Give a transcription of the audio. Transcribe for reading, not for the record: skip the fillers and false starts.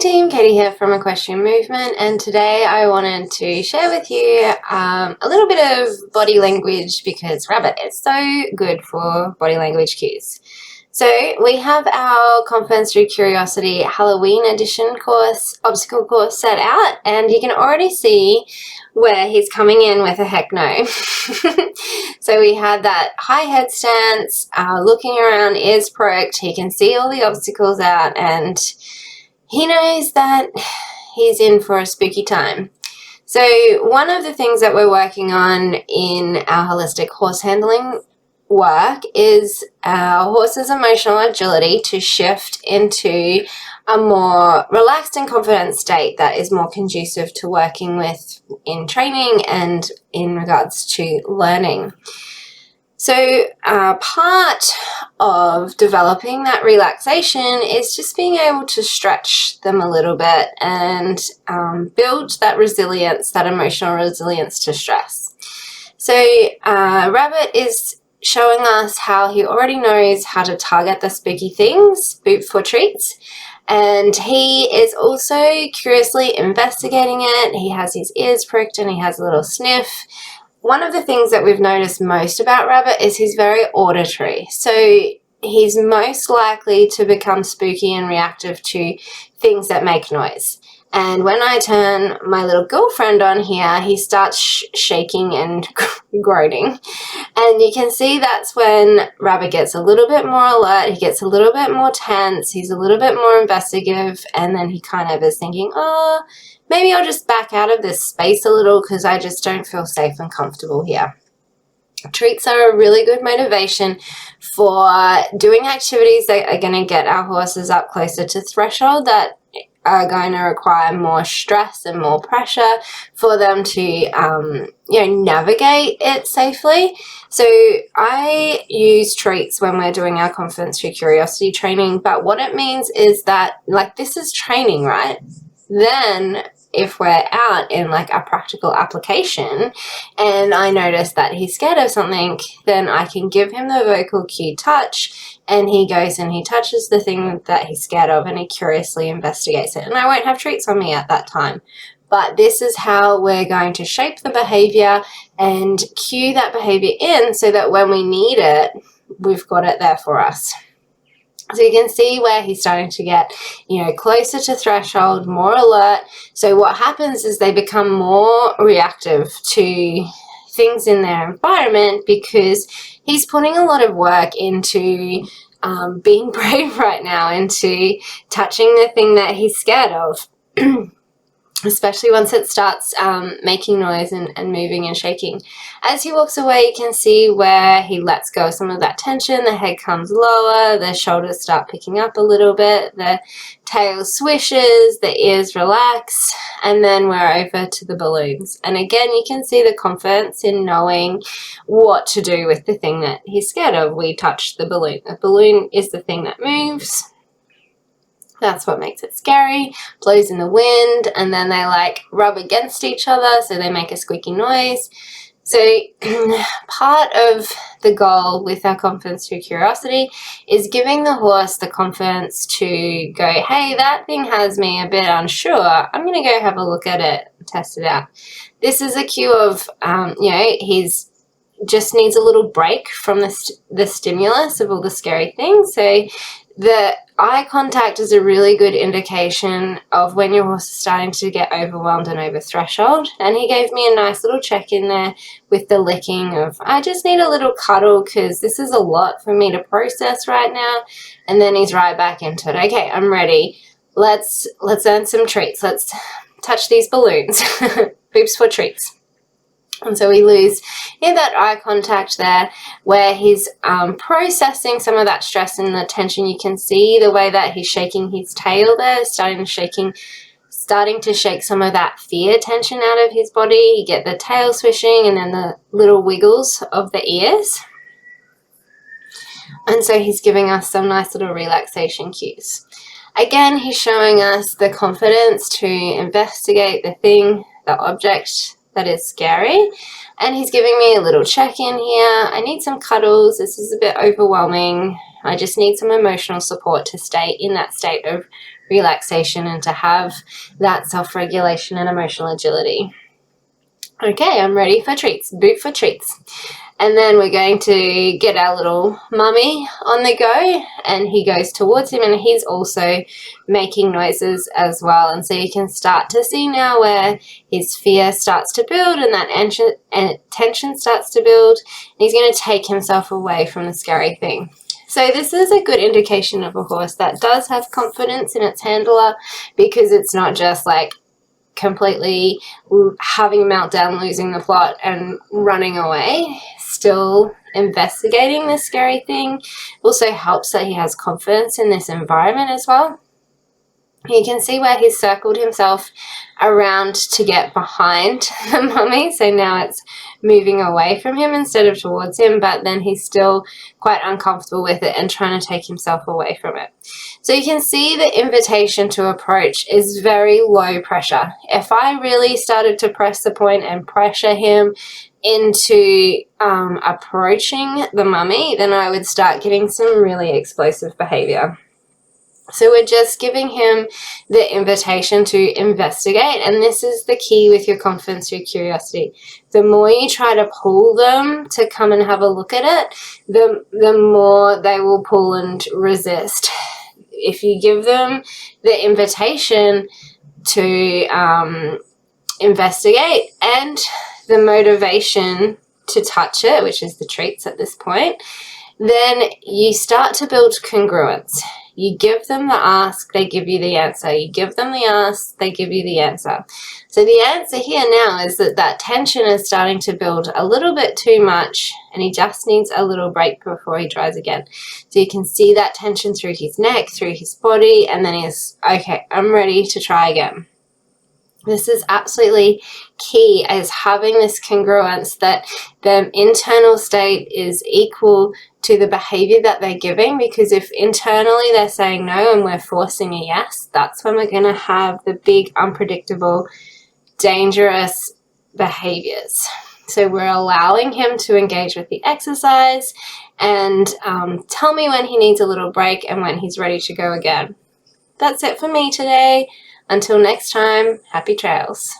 team, Katie here from Equestrian Movement, and today I wanted to share with you a little bit of body language because Rabbit is so good for body language cues. So we have our Confidence Through Curiosity Halloween edition obstacle course set out, and you can already see where he's coming in with a heck no. So we had that high head stance, looking around, ears pricked, he can see all the obstacles out, and he knows that he's in for a spooky time. So one of the things that we're working on in our holistic horse handling work is our horse's emotional agility to shift into a more relaxed and confident state that is more conducive to working with in training and in regards to learning. So part of developing that relaxation is just being able to stretch them a little bit and build that resilience, that emotional resilience to stress. So Rabbit is showing us how he already knows how to target the spooky things, boot for treats, and he is also curiously investigating it. He has his ears pricked and he has a little sniff. One of the things that we've noticed most about Rabbit is he's very auditory. So he's most likely to become spooky and reactive to things that make noise. And when I turn my little girlfriend on here, he starts shaking and groaning. And you can see that's when Rabbit gets a little bit more alert, he gets a little bit more tense, he's a little bit more investigative, and then he kind of is thinking, oh, maybe I'll just back out of this space a little because I just don't feel safe and comfortable here. Treats are a really good motivation for doing activities that are going to get our horses up closer to threshold that are going to require more stress and more pressure for them to navigate it safely. So I use treats when we're doing our Confidence Through Curiosity training, but what it means is that, like, this is training, right? Then if we're out in like a practical application and I notice that he's scared of something, then I can give him the vocal cue touch, and he goes and he touches the thing that he's scared of and he curiously investigates it. And I won't have treats on me at that time. But this is how we're going to shape the behavior and cue that behavior in so that when we need it, we've got it there for us. So you can see where he's starting to get, closer to threshold, more alert. So what happens is they become more reactive to things in their environment because he's putting a lot of work into being brave right now, into touching the thing that he's scared of. Especially once it starts making noise and moving and shaking. As he walks away, you can see where he lets go of some of that tension. The head comes lower, the shoulders start picking up a little bit, the tail swishes, the ears relax, and then we're over to the balloons. And again, you can see the confidence in knowing what to do with the thing that he's scared of. We touch the balloon. The balloon is the thing that moves. That's what makes it scary, blows in the wind, and then they like rub against each other, so they make a squeaky noise. So part of the goal with our Confidence Through Curiosity is giving the horse the confidence to go, hey, that thing has me a bit unsure. I'm going to go have a look at it, test it out. This is a cue of, he's just needs a little break from the stimulus of all the scary things. So the eye contact is a really good indication of when your horse is starting to get overwhelmed and over threshold. And he gave me a nice little check in there with the licking of, I just need a little cuddle because this is a lot for me to process right now. And then he's right back into it. Okay, I'm ready. Let's earn some treats. Let's touch these balloons. Boops for treats. And so we lose that eye contact there where he's processing some of that stress and the tension. You can see the way that he's shaking his tail there, starting to shake some of that fear tension out of his body. You get the tail swishing and then the little wiggles of the ears. And so he's giving us some nice little relaxation cues. Again, he's showing us the confidence to investigate the thing, the object that is scary, And he's giving me a little check-in here. I need some cuddles. This is a bit overwhelming. I just need some emotional support to stay in that state of relaxation and to have that self-regulation and emotional agility. Okay, I'm ready for treats. Boot for treats. And then we're going to get our little mummy on the go, and he goes towards him, and he's also making noises as well. And so you can start to see now where his fear starts to build and that tension starts to build. And he's going to take himself away from the scary thing. So this is a good indication of a horse that does have confidence in its handler, because it's not just like completely having a meltdown, losing the plot and running away. Still investigating this scary thing. Also helps that he has confidence in this environment as well. You can see where he's circled himself around to get behind the mummy, so now it's moving away from him instead of towards him, but then he's still quite uncomfortable with it and trying to take himself away from it. So you can see the invitation to approach is very low pressure. If I really started to press the point and pressure him into approaching the mummy, then I would start getting some really explosive behavior. So we're just giving him the invitation to investigate, and this is the key with your confidence, your curiosity. The more you try to pull them to come and have a look at it, the more they will pull and resist. If you give them the invitation to investigate and the motivation to touch it, which is the treats at this point, then you start to build congruence. You give them the ask, they give you the answer. You give them the ask, they give you the answer. So the answer here now is that tension is starting to build a little bit too much, and he just needs a little break before he tries again. So you can see that tension through his neck, through his body, and then he's, okay, I'm ready to try again. This is absolutely key, is having this congruence, that the internal state is equal to the behavior that they're giving, because if internally they're saying no and we're forcing a yes, that's when we're going to have the big, unpredictable, dangerous behaviors. So we're allowing him to engage with the exercise and tell me when he needs a little break and when he's ready to go again. That's it for me today. Until next time, happy trails.